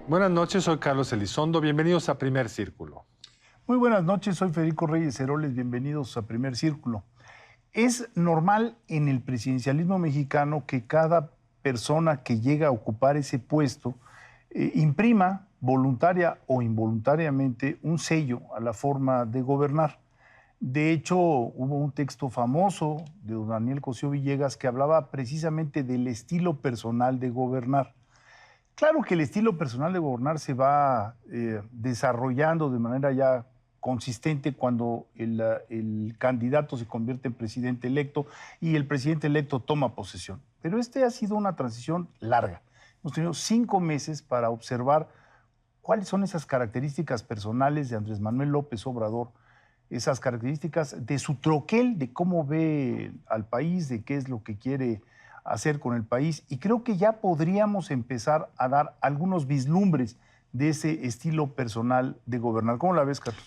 Buenas noches, soy Carlos Elizondo. Bienvenidos a Primer Círculo. Muy buenas noches, soy Federico Reyes Heroles. Bienvenidos a Primer Círculo. Es normal en el presidencialismo mexicano que cada persona que llega a ocupar ese puesto imprima voluntaria o involuntariamente un sello a la forma de gobernar. De hecho, hubo un texto famoso de don Daniel Cosío Villegas que hablaba precisamente del estilo personal de gobernar. Claro que el estilo personal de gobernar se va desarrollando de manera ya consistente cuando el candidato se convierte en presidente electo y el presidente electo toma posesión. Pero ha sido una transición larga. Hemos tenido 5 meses para observar cuáles son esas características personales de Andrés Manuel López Obrador, esas características de su troquel, de cómo ve al país, de qué es lo que quiere hacer con el país, y creo que ya podríamos empezar a dar algunos vislumbres de ese estilo personal de gobernar. ¿Cómo la ves, Carlos?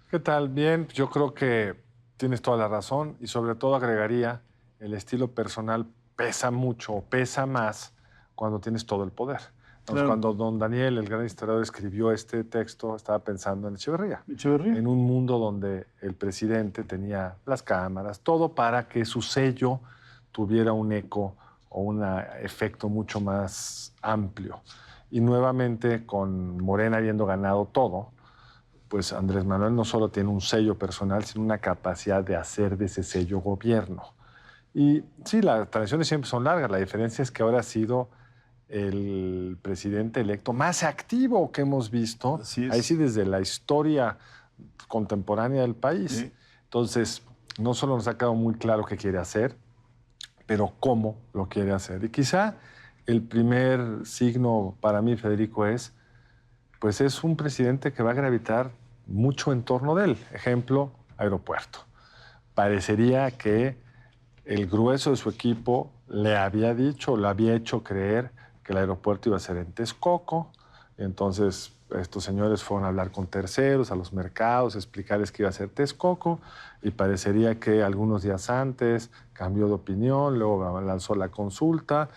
¿Qué tal? Bien, yo creo que tienes toda la razón y sobre todo agregaría, el estilo personal pesa mucho, pesa más cuando tienes todo el poder. Entonces, cuando don Daniel, el gran historiador, escribió este texto, estaba pensando en Echeverría. En un mundo donde el presidente tenía las cámaras, todo para que su sello tuviera un eco o un efecto mucho más amplio. Y nuevamente, con Morena habiendo ganado todo, pues Andrés Manuel no solo tiene un sello personal, sino una capacidad de hacer de ese sello gobierno. Y sí, las transiciones siempre son largas. La diferencia es que ahora ha sido el presidente electo más activo que hemos visto, ahí sí desde la historia contemporánea del país. Sí. Entonces, no solo nos ha quedado muy claro qué quiere hacer, pero cómo lo quiere hacer. Y quizá el primer signo para mí, Federico, pues es un presidente que va a gravitar mucho en torno de él. Ejemplo, aeropuerto. Parecería que el grueso de su equipo le había dicho, le había hecho creer que el aeropuerto iba a ser en Texcoco. Entonces, estos señores fueron a hablar con terceros, a los mercados, explicarles que iba a ser Texcoco, y parecería que algunos días antes cambió de opinión, luego lanzó la consulta,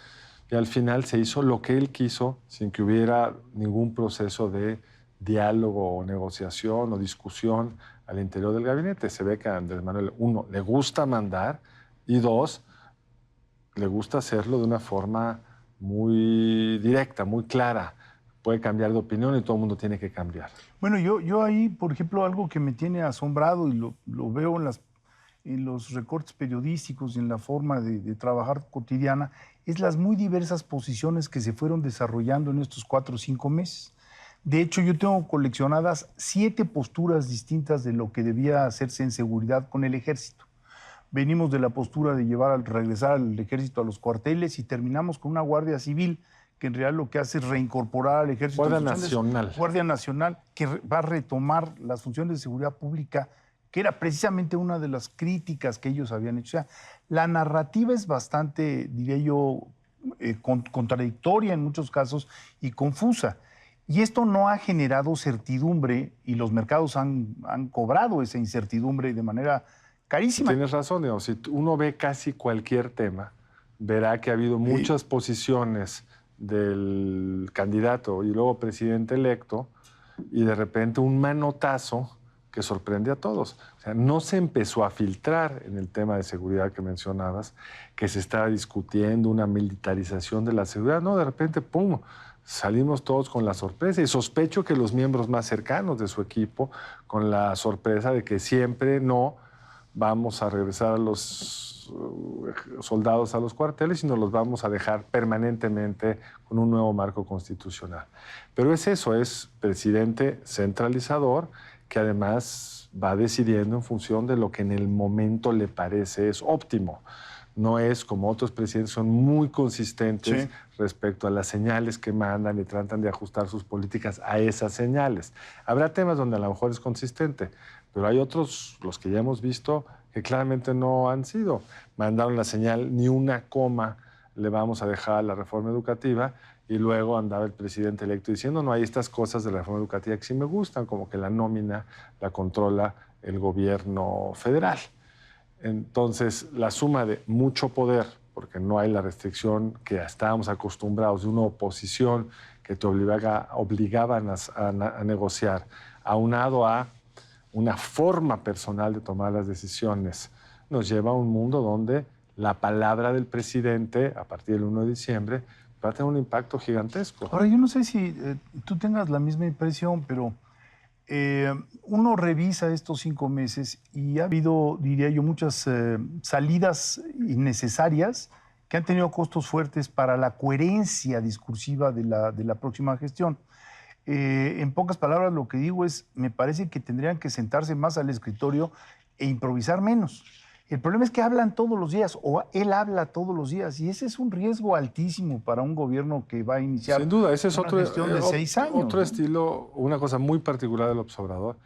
y al final se hizo lo que él quiso sin que hubiera ningún proceso de diálogo o negociación o discusión al interior del gabinete. Se ve que a Andrés Manuel, 1, le gusta mandar, y 2, le gusta hacerlo de una forma muy directa, muy clara. Puede cambiar de opinión y todo el mundo tiene que cambiar. Bueno, yo ahí, por ejemplo, algo que me tiene asombrado y lo veo en los recortes periodísticos y en la forma de trabajar cotidiana, es las muy diversas posiciones que se fueron desarrollando en estos 4 o 5 meses. De hecho, yo tengo coleccionadas 7 posturas distintas de lo que debía hacerse en seguridad con el ejército. Venimos de la postura de regresar al ejército a los cuarteles y terminamos con una Guardia Civil que en realidad lo que hace es reincorporar al ejército. Guardia Nacional, que va a retomar las funciones de seguridad pública, que era precisamente una de las críticas que ellos habían hecho. O sea, la narrativa es bastante, diría yo, contradictoria en muchos casos y confusa. Y esto no ha generado certidumbre y los mercados han cobrado esa incertidumbre de manera carísima. Tienes razón, digamos, si uno ve casi cualquier tema, verá que ha habido muchas posiciones del candidato y luego presidente electo, y de repente un manotazo que sorprende a todos. O sea, no se empezó a filtrar en el tema de seguridad que mencionabas, que se estaba discutiendo una militarización de la seguridad. No, de repente, ¡pum!, salimos todos con la sorpresa, y sospecho que los miembros más cercanos de su equipo con la sorpresa de que siempre no vamos a regresar a los soldados a los cuarteles, sino los vamos a dejar permanentemente con un nuevo marco constitucional. Pero es eso, es presidente centralizador que además va decidiendo en función de lo que en el momento le parece es óptimo. No es como otros presidentes, son muy consistentes respecto a las señales que mandan y tratan de ajustar sus políticas a esas señales. Habrá temas donde a lo mejor es consistente, pero hay otros, los que ya hemos visto, que claramente no han sido. Mandaron la señal ni una coma le vamos a dejar la reforma educativa, y luego andaba el presidente electo diciendo, no, hay estas cosas de la reforma educativa que sí me gustan, como que la nómina la controla el gobierno federal. Entonces, la suma de mucho poder, porque no hay la restricción que estábamos acostumbrados de una oposición que te obligaban a negociar, aunado a una forma personal de tomar las decisiones, nos lleva a un mundo donde la palabra del presidente, a partir del 1 de diciembre, va a tener un impacto gigantesco. Ahora, yo no sé si tú tengas la misma impresión, pero uno revisa estos 5 meses y ha habido, diría yo, muchas salidas innecesarias que han tenido costos fuertes para la coherencia discursiva de la próxima gestión. En pocas palabras, lo que digo es, me parece que tendrían que sentarse más al escritorio e improvisar menos. El problema es que hablan todos los días, o él habla todos los días, y ese es un riesgo altísimo para un gobierno que va a iniciar. Sin duda, ese es una gestión de 6 años. Otro estilo, una cosa muy particular del observador.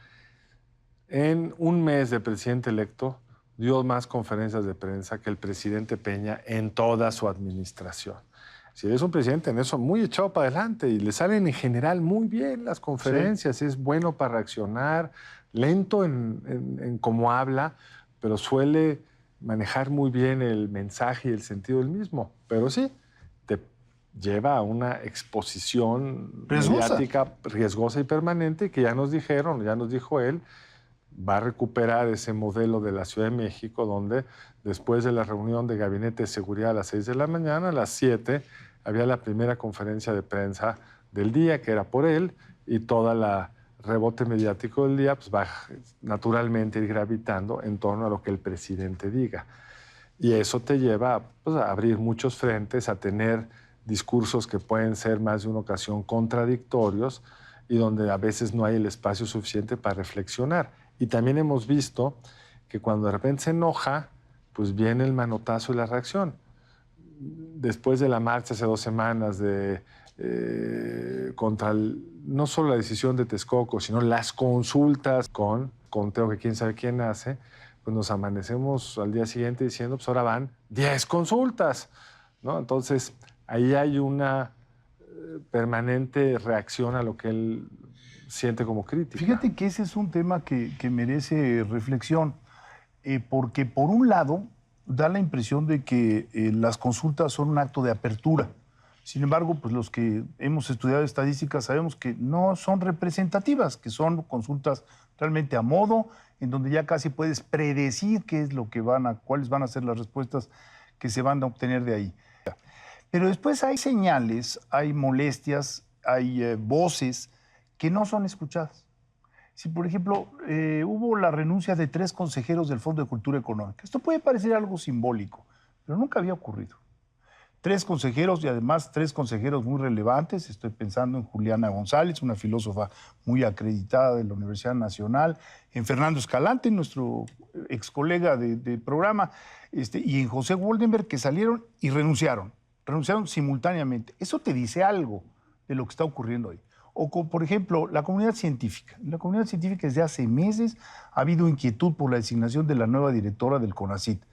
En un mes de presidente electo, dio más conferencias de prensa que el presidente Peña en toda su administración. Si es un presidente en eso muy echado para adelante y le salen en general muy bien las conferencias, sí. Es bueno para reaccionar, lento en cómo habla, pero suele manejar muy bien el mensaje y el sentido del mismo. Pero sí, te lleva a una exposición mediática riesgosa y permanente que ya nos dijeron, ya nos dijo él, va a recuperar ese modelo de la Ciudad de México donde después de la reunión de Gabinete de Seguridad a las 6 de la mañana, a las 7 había la primera conferencia de prensa del día, que era por él, y toda la rebote mediático del día pues va naturalmente a ir gravitando en torno a lo que el presidente diga. Y eso te lleva pues, a abrir muchos frentes, a tener discursos que pueden ser más de una ocasión contradictorios y donde a veces no hay el espacio suficiente para reflexionar. Y también hemos visto que cuando de repente se enoja, pues viene el manotazo y la reacción. Después de la marcha hace 2 semanas contra no solo la decisión de Texcoco, sino las consultas con conteo que quién sabe quién hace, pues nos amanecemos al día siguiente diciendo, pues ahora van 10 consultas, ¿no? Entonces, ahí hay una permanente reacción a lo que él siente como crítica. Fíjate que ese es un tema que merece reflexión, porque por un lado da la impresión de que las consultas son un acto de apertura. Sin embargo, pues los que hemos estudiado estadísticas sabemos que no son representativas, que son consultas realmente a modo, en donde ya casi puedes predecir qué es lo que cuáles van a ser las respuestas que se van a obtener de ahí. Pero después hay señales, hay molestias, hay voces que no son escuchadas. Si, por ejemplo, hubo la renuncia de 3 consejeros del Fondo de Cultura Económica. Esto puede parecer algo simbólico, pero nunca había ocurrido. 3 consejeros y además 3 consejeros muy relevantes. Estoy pensando en Juliana González, una filósofa muy acreditada de la Universidad Nacional, en Fernando Escalante, nuestro ex colega de programa, y en José Woldenberg, que salieron y renunciaron simultáneamente. Eso te dice algo de lo que está ocurriendo hoy. O, por ejemplo, la comunidad científica. En la comunidad científica desde hace meses ha habido inquietud por la designación de la nueva directora del CONACYT.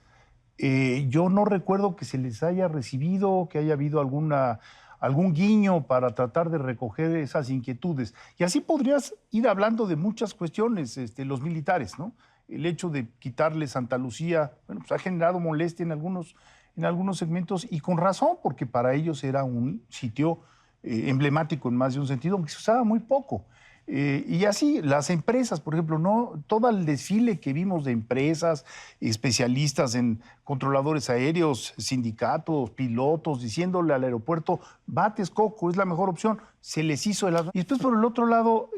Yo no recuerdo que se les haya recibido, que haya habido algún guiño para tratar de recoger esas inquietudes. Y así podrías ir hablando de muchas cuestiones, los militares, ¿no? El hecho de quitarle Santa Lucía, bueno, pues ha generado molestia en algunos segmentos y con razón, porque para ellos era un sitio emblemático en más de un sentido, aunque se usaba muy poco. Y así, las empresas, por ejemplo, no todo el desfile que vimos de empresas, especialistas en controladores aéreos, sindicatos, pilotos, diciéndole al aeropuerto, va a Texcoco, es la mejor opción, se les hizo el... Y después, por el otro lado,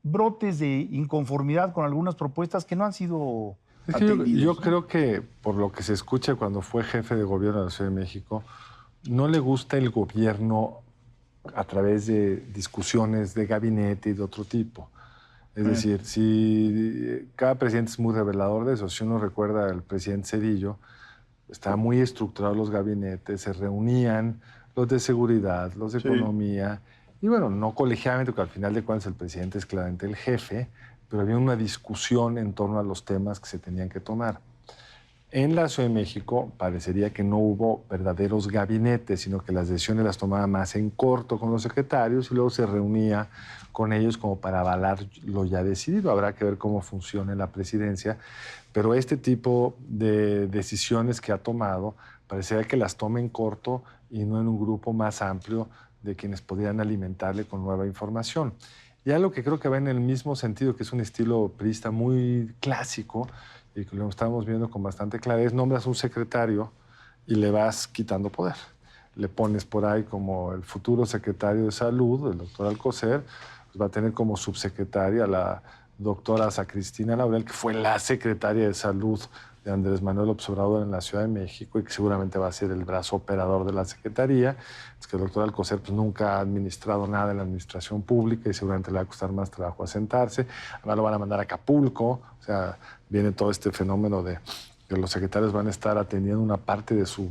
brotes de inconformidad con algunas propuestas que no han sido atendidas. Yo creo que, por lo que se escucha cuando fue jefe de gobierno de la Ciudad de México, no le gusta el gobierno a través de discusiones de gabinete y de otro tipo. Es decir, si cada presidente es muy revelador de eso. Si uno recuerda al presidente Zedillo, estaban muy estructurados los gabinetes, se reunían los de seguridad, los de economía, y bueno, no colegiadamente, porque al final de cuentas el presidente es claramente el jefe, pero había una discusión en torno a los temas que se tenían que tomar. En la Ciudad de México parecería que no hubo verdaderos gabinetes, sino que las decisiones las tomaba más en corto con los secretarios y luego se reunía con ellos como para avalar lo ya decidido. Habrá que ver cómo funciona en la presidencia, pero este tipo de decisiones que ha tomado parecería que las toma en corto y no en un grupo más amplio de quienes podrían alimentarle con nueva información. Y algo que creo que va en el mismo sentido, que es un estilo priista muy clásico, y que lo estamos viendo con bastante claridad, es nombras un secretario y le vas quitando poder. Le pones por ahí como el futuro secretario de Salud, el doctor Alcocer, pues va a tener como subsecretaria a la doctora Cristina Laurel, que fue la secretaria de Salud de Andrés Manuel López Obrador en la Ciudad de México y que seguramente va a ser el brazo operador de la Secretaría. Es que el doctor Alcocer pues, nunca ha administrado nada en la administración pública y seguramente le va a costar más trabajo asentarse. Además lo van a mandar a Acapulco, o sea, viene todo este fenómeno de que los secretarios van a estar atendiendo una parte de sus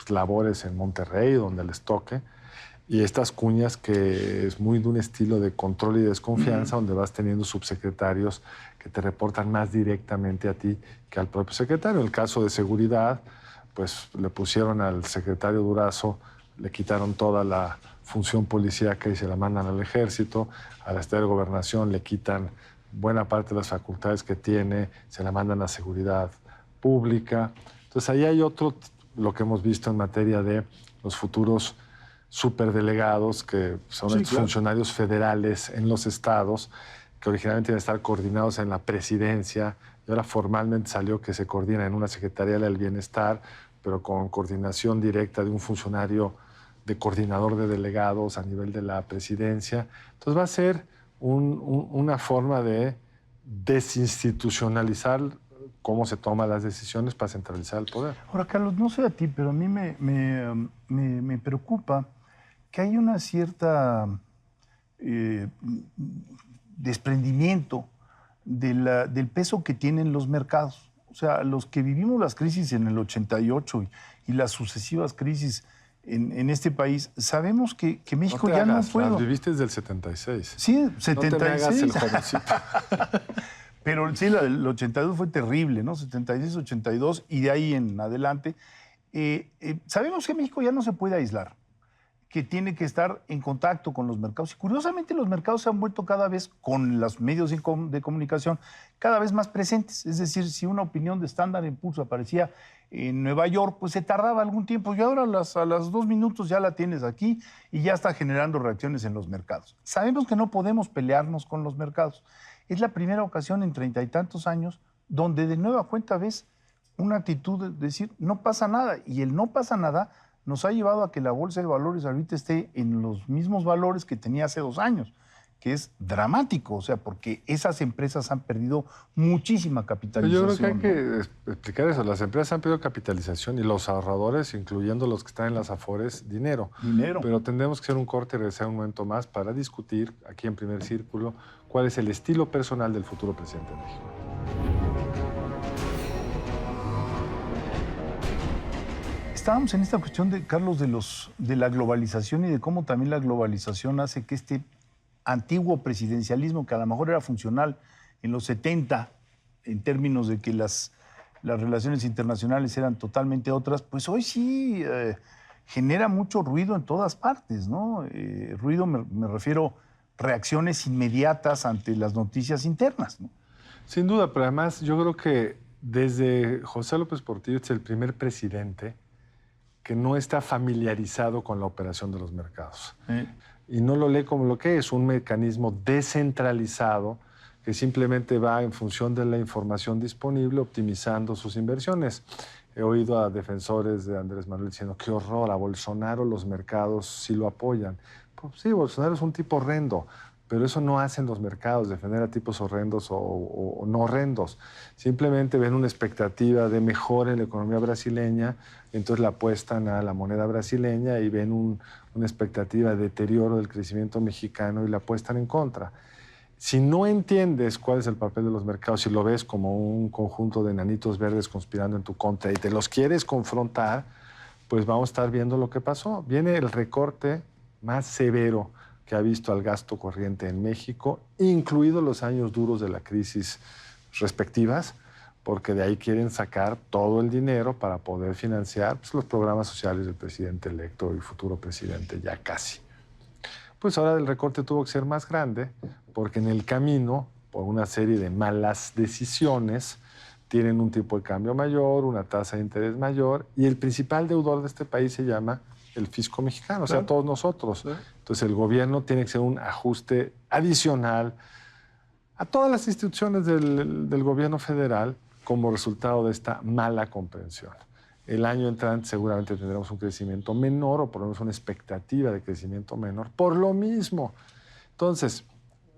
labores en Monterrey, donde les toque. Y estas cuñas que es muy de un estilo de control y desconfianza, donde vas teniendo subsecretarios que te reportan más directamente a ti que al propio secretario. En el caso de seguridad, pues le pusieron al secretario Durazo, le quitaron toda la función policíaca y se la mandan al ejército. A la Secretaría de Gobernación le quitan buena parte de las facultades que tiene, se la mandan a seguridad pública. Entonces ahí hay otro, lo que hemos visto en materia de los futuros superdelegados, que son funcionarios federales en los estados, que originalmente iban a estar coordinados en la presidencia, y ahora formalmente salió que se coordina en una Secretaría del Bienestar, pero con coordinación directa de un funcionario de coordinador de delegados a nivel de la presidencia. Entonces va a ser una forma de desinstitucionalizar cómo se toman las decisiones para centralizar el poder. Ahora, Carlos, no sé a ti, pero a mí me preocupa que hay una cierta desprendimiento del peso que tienen los mercados. O sea, los que vivimos las crisis en el 88 y las sucesivas crisis en este país, sabemos que México ya no puede. Las viviste desde el 76. Sí, 76. No te me hagas el jovencito. Pero sí, el 82 fue terrible, ¿no? 76, 82 y de ahí en adelante. Sabemos que México ya no se puede aislar, que tiene que estar en contacto con los mercados. Y curiosamente los mercados se han vuelto cada vez, con los medios de comunicación, cada vez más presentes. Es decir, si una opinión de Standard & Poor's aparecía en Nueva York, pues se tardaba algún tiempo. Y ahora a los 2 minutos ya la tienes aquí y ya está generando reacciones en los mercados. Sabemos que no podemos pelearnos con los mercados. Es la primera ocasión en 30 y tantos años donde de nueva cuenta ves una actitud de decir no pasa nada. Y el no pasa nada nos ha llevado a que la Bolsa de Valores ahorita esté en los mismos valores que tenía hace 2 años, que es dramático, o sea, porque esas empresas han perdido muchísima capitalización. Yo creo que hay que explicar eso. Las empresas han perdido capitalización y los ahorradores, incluyendo los que están en las Afores, dinero. Pero tendremos que hacer un corte y regresar un momento más para discutir aquí en Primer Círculo cuál es el estilo personal del futuro presidente de México. Estábamos en esta cuestión de, Carlos, de la globalización y de cómo también la globalización hace que este antiguo presidencialismo, que a lo mejor era funcional en los 70, en términos de que las relaciones internacionales eran totalmente otras, pues hoy sí genera mucho ruido en todas partes, ¿no? Ruido me refiero reacciones inmediatas ante las noticias internas, ¿no? Sin duda, pero además yo creo que desde José López Portillo es el primer presidente que no está familiarizado con la operación de los mercados. Y no lo lee como lo que es, un mecanismo descentralizado que simplemente va en función de la información disponible, optimizando sus inversiones. He oído a defensores de Andrés Manuel diciendo, qué horror, a Bolsonaro los mercados sí lo apoyan. Pues sí, Bolsonaro es un tipo horrendo, pero eso no hacen los mercados, defender a tipos horrendos o no horrendos. Simplemente ven una expectativa de mejora en la economía brasileña, entonces la apuestan a la moneda brasileña y ven una expectativa de deterioro del crecimiento mexicano y la apuestan en contra. Si no entiendes cuál es el papel de los mercados, si lo ves como un conjunto de enanitos verdes conspirando en tu contra y te los quieres confrontar, pues vamos a estar viendo lo que pasó. Viene el recorte más severo que ha visto al gasto corriente en México, incluidos los años duros de la crisis respectivas, porque de ahí quieren sacar todo el dinero para poder financiar pues, los programas sociales del presidente electo y futuro presidente, ya casi. Pues ahora el recorte tuvo que ser más grande, porque en el camino, por una serie de malas decisiones, tienen un tipo de cambio mayor, una tasa de interés mayor, y el principal deudor de este país se llama el fisco mexicano, o sea, todos nosotros. Entonces el gobierno tiene que hacer un ajuste adicional a todas las instituciones del gobierno federal como resultado de esta mala comprensión. El año entrante seguramente tendremos un crecimiento menor, o por lo menos una expectativa de crecimiento menor, por lo mismo. Entonces,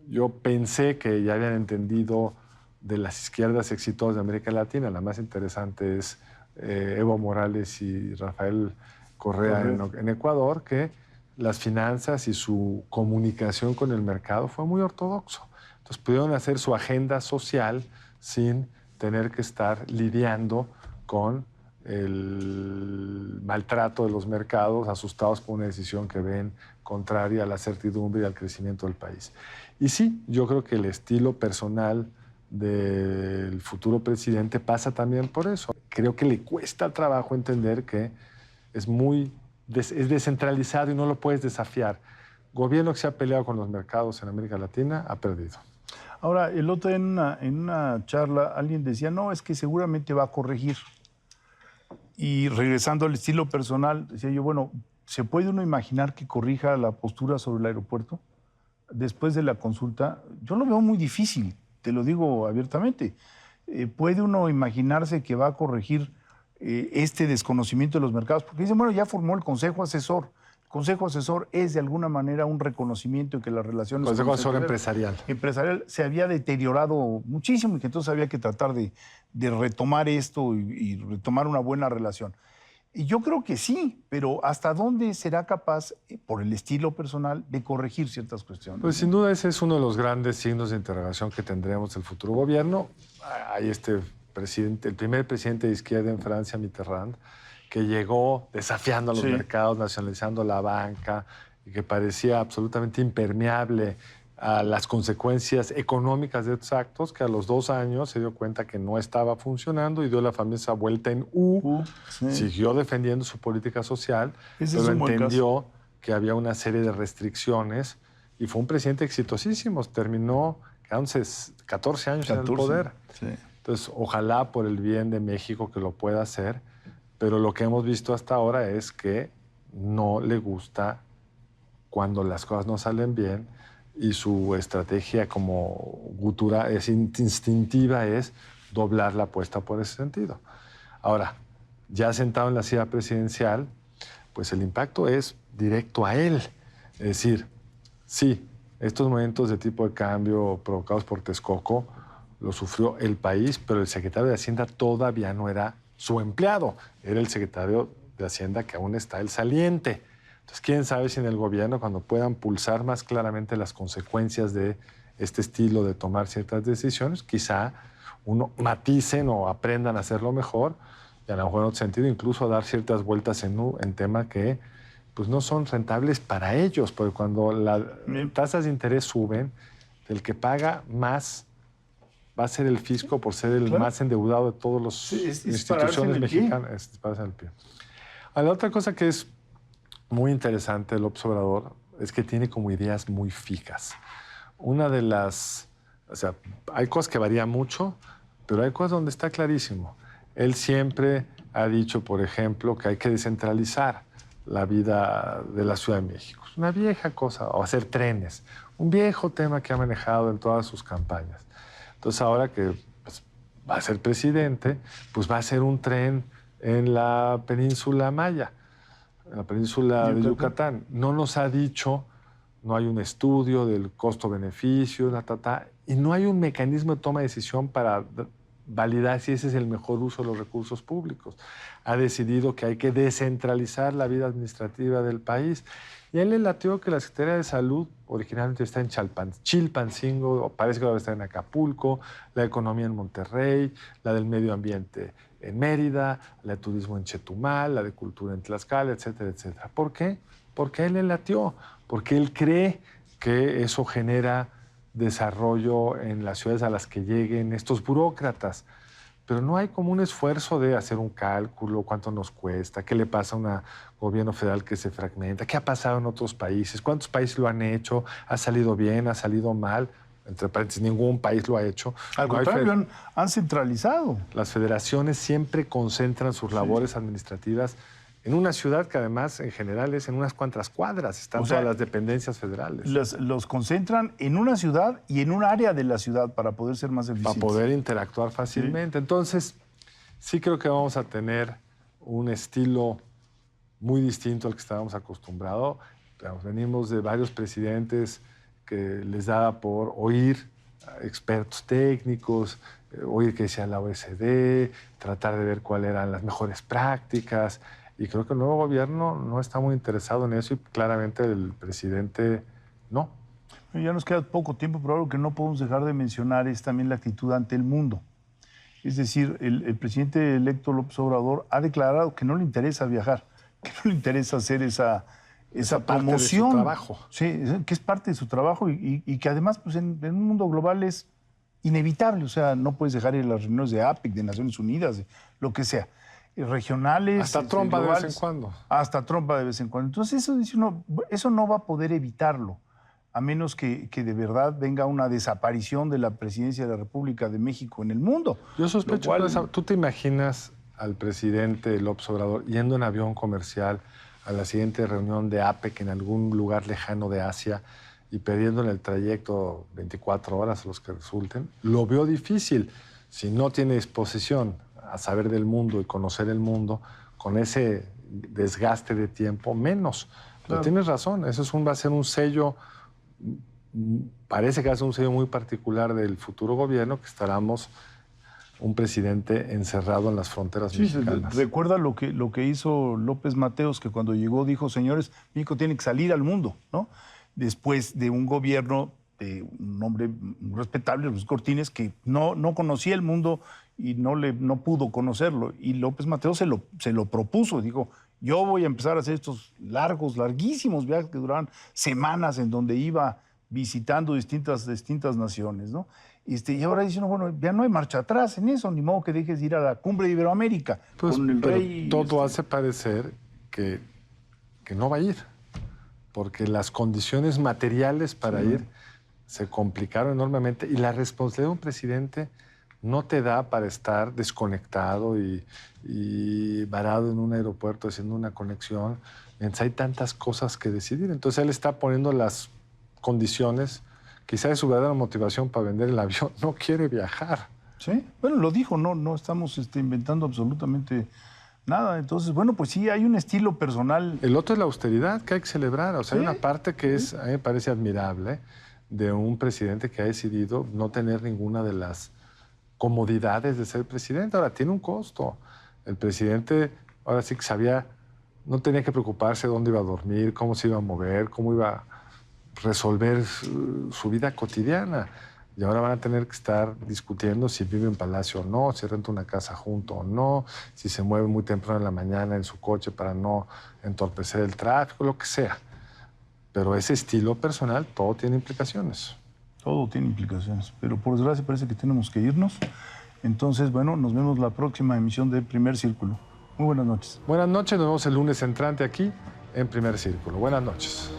yo pensé que ya habían entendido de las izquierdas exitosas de América Latina. La más interesante es Evo Morales y Rafael Correa en Ecuador, que las finanzas y su comunicación con el mercado fue muy ortodoxo. Entonces pudieron hacer su agenda social sin tener que estar lidiando con el maltrato de los mercados, asustados por una decisión que ven contraria a la certidumbre y al crecimiento del país. Y sí, yo creo que el estilo personal del futuro presidente pasa también por eso. Creo que le cuesta trabajo entender que es descentralizado y no lo puedes desafiar. Gobierno que se ha peleado con los mercados en América Latina ha perdido. Ahora, el otro día en una charla alguien decía, no, es que seguramente va a corregir. Y regresando al estilo personal, decía yo, bueno, ¿se puede uno imaginar que corrija la postura sobre el aeropuerto después de la consulta? Yo lo veo muy difícil, te lo digo abiertamente. ¿Puede uno imaginarse que va a corregir este desconocimiento de los mercados? Porque dicen, bueno, ya formó el Consejo Asesor. El Consejo Asesor es de alguna manera un reconocimiento de que las relaciones... Consejo Asesor Empresarial. Empresarial se había deteriorado muchísimo y que entonces había que tratar de retomar esto y retomar una buena relación. Y yo creo que sí, pero ¿hasta dónde será capaz, por el estilo personal, de corregir ciertas cuestiones? Pues sin duda ese es uno de los grandes signos de interrogación que tendremos del futuro gobierno. Hay el primer presidente de izquierda en Francia, Mitterrand, que llegó desafiando a los mercados, nacionalizando la banca, y que parecía absolutamente impermeable a las consecuencias económicas de estos actos, que a los 2 años se dio cuenta que no estaba funcionando y dio la famosa vuelta en U, siguió defendiendo su política social, pero entendió que había una serie de restricciones y fue un presidente exitosísimo, terminó quedándose 14 años en el poder. Sí. Entonces, ojalá por el bien de México que lo pueda hacer, pero lo que hemos visto hasta ahora es que no le gusta cuando las cosas no salen bien y su estrategia como gutural, instintiva es doblar la apuesta por ese sentido. Ahora, ya sentado en la silla presidencial, pues el impacto es directo a él. Es decir, sí, estos momentos de tipo de cambio provocados por Texcoco lo sufrió el país, pero el secretario de Hacienda todavía no era su empleado, era el secretario de Hacienda que aún está el saliente. Entonces, quién sabe si en el gobierno, cuando puedan pulsar más claramente las consecuencias de este estilo de tomar ciertas decisiones, quizá uno maticen o aprendan a hacerlo mejor y a lo mejor en otro sentido incluso dar ciertas vueltas en temas que pues, no son rentables para ellos, porque cuando las tasas de interés suben, el que paga más va a ser el fisco por ser el más endeudado de todas las instituciones mexicanas. Es dispararse en el pie. La otra cosa que es muy interesante el Obrador es que tiene como ideas muy fijas. Una de las... O sea, hay cosas que varían mucho, pero hay cosas donde está clarísimo. Él siempre ha dicho, por ejemplo, que hay que descentralizar la vida de la Ciudad de México. Es una vieja cosa, o hacer trenes. Un viejo tema que ha manejado en todas sus campañas. Entonces, ahora que pues, va a ser presidente, pues va a hacer un tren en la península Maya, en la península de Yucatán. No nos ha dicho, no hay un estudio del costo-beneficio, y no hay un mecanismo de toma de decisión para validar si ese es el mejor uso de los recursos públicos. Ha decidido que hay que descentralizar la vida administrativa del país. Y a él le latió que la Secretaría de Salud originalmente está en Chilpancingo, parece que ahora está en Acapulco, la economía en Monterrey, la del medio ambiente en Mérida, la de turismo en Chetumal, la de cultura en Tlaxcala, etcétera, etcétera. ¿Por qué? Porque a él le latió, porque él cree que eso genera desarrollo en las ciudades a las que lleguen estos burócratas. pero no hay como un esfuerzo de hacer un cálculo, cuánto nos cuesta, qué le pasa a un gobierno federal que se fragmenta, qué ha pasado en otros países, cuántos países lo han hecho, ha salido bien, ha salido mal. Entre paréntesis, ningún país lo ha hecho. Al contrario, han centralizado. Las federaciones siempre concentran sus labores administrativas en una ciudad que además en general es en unas cuantas cuadras, están todas las dependencias federales. Los concentran en una ciudad y en un área de la ciudad para poder ser más eficientes. Para poder interactuar fácilmente. Sí. Entonces, sí creo que vamos a tener un estilo muy distinto al que estábamos acostumbrados. Venimos de varios presidentes que les daba por oír a expertos técnicos, oír qué decía la OECD, tratar de ver cuáles eran las mejores prácticas. Y creo que el nuevo gobierno no está muy interesado en eso y claramente el presidente no. Ya nos queda poco tiempo, pero algo que no podemos dejar de mencionar es también la actitud ante el mundo. Es decir, el presidente electo López Obrador ha declarado que no le interesa viajar, que no le interesa hacer esa promoción. De su trabajo. Sí, que es parte de su trabajo y que además pues, en un mundo global es inevitable. O sea, no puedes dejar ir a las reuniones de APEC, de Naciones Unidas, de lo que sea. Regionales. Hasta trompa de vez en cuando. Hasta trompa de vez en cuando. Entonces, eso no va a poder evitarlo, a menos que de verdad venga una desaparición de la presidencia de la República de México en el mundo. Yo sospecho que ¿tú te imaginas al presidente López Obrador yendo en avión comercial a la siguiente reunión de APEC en algún lugar lejano de Asia y perdiendo en el trayecto 24 horas, los que resulten? Lo veo difícil. Si no tiene disposición a saber del mundo y conocer el mundo, con ese desgaste de tiempo, menos. Claro. Pero tienes razón, eso va a ser un sello, parece que va a ser un sello muy particular del futuro gobierno, que estaremos un presidente encerrado en las fronteras mexicanas. Recuerda lo que hizo López Mateos, que cuando llegó dijo, señores, México tiene que salir al mundo, ¿no? Después de un gobierno de un hombre respetable, Luis Cortines, que no conocía el mundo y no pudo conocerlo. Y López Mateos se lo propuso, dijo, yo voy a empezar a hacer estos larguísimos viajes que duraban semanas en donde iba visitando distintas naciones, ¿no? Y ahora dicen, bueno, ya no hay marcha atrás en eso, ni modo que dejes de ir a la cumbre de Iberoamérica pues, con el rey. Todo hace parecer que no va a ir, porque las condiciones materiales para ir se complicaron enormemente y la responsabilidad de un presidente no te da para estar desconectado y varado en un aeropuerto haciendo una conexión, mientras hay tantas cosas que decidir. Entonces él está poniendo las condiciones. Quizá es su verdadera motivación para vender el avión. No quiere viajar. Sí, bueno, lo dijo, no estamos inventando absolutamente nada. Entonces, bueno, pues sí, hay un estilo personal. El otro es la austeridad, que hay que celebrar. O sea, hay una parte que a mí me parece admirable de un presidente que ha decidido no tener ninguna de las comodidades de ser presidente. Ahora, tiene un costo. El presidente, ahora sí que no tenía que preocuparse dónde iba a dormir, cómo se iba a mover, cómo iba a resolver su vida cotidiana. Y ahora van a tener que estar discutiendo si vive en palacio o no, si renta una casa junto o no, si se mueve muy temprano en la mañana en su coche para no entorpecer el tráfico, lo que sea. Pero ese estilo personal, todo tiene implicaciones. Todo tiene implicaciones, pero por desgracia parece que tenemos que irnos. Entonces, bueno, nos vemos la próxima emisión de Primer Círculo. Muy buenas noches. Buenas noches, nos vemos el lunes entrante aquí en Primer Círculo. Buenas noches.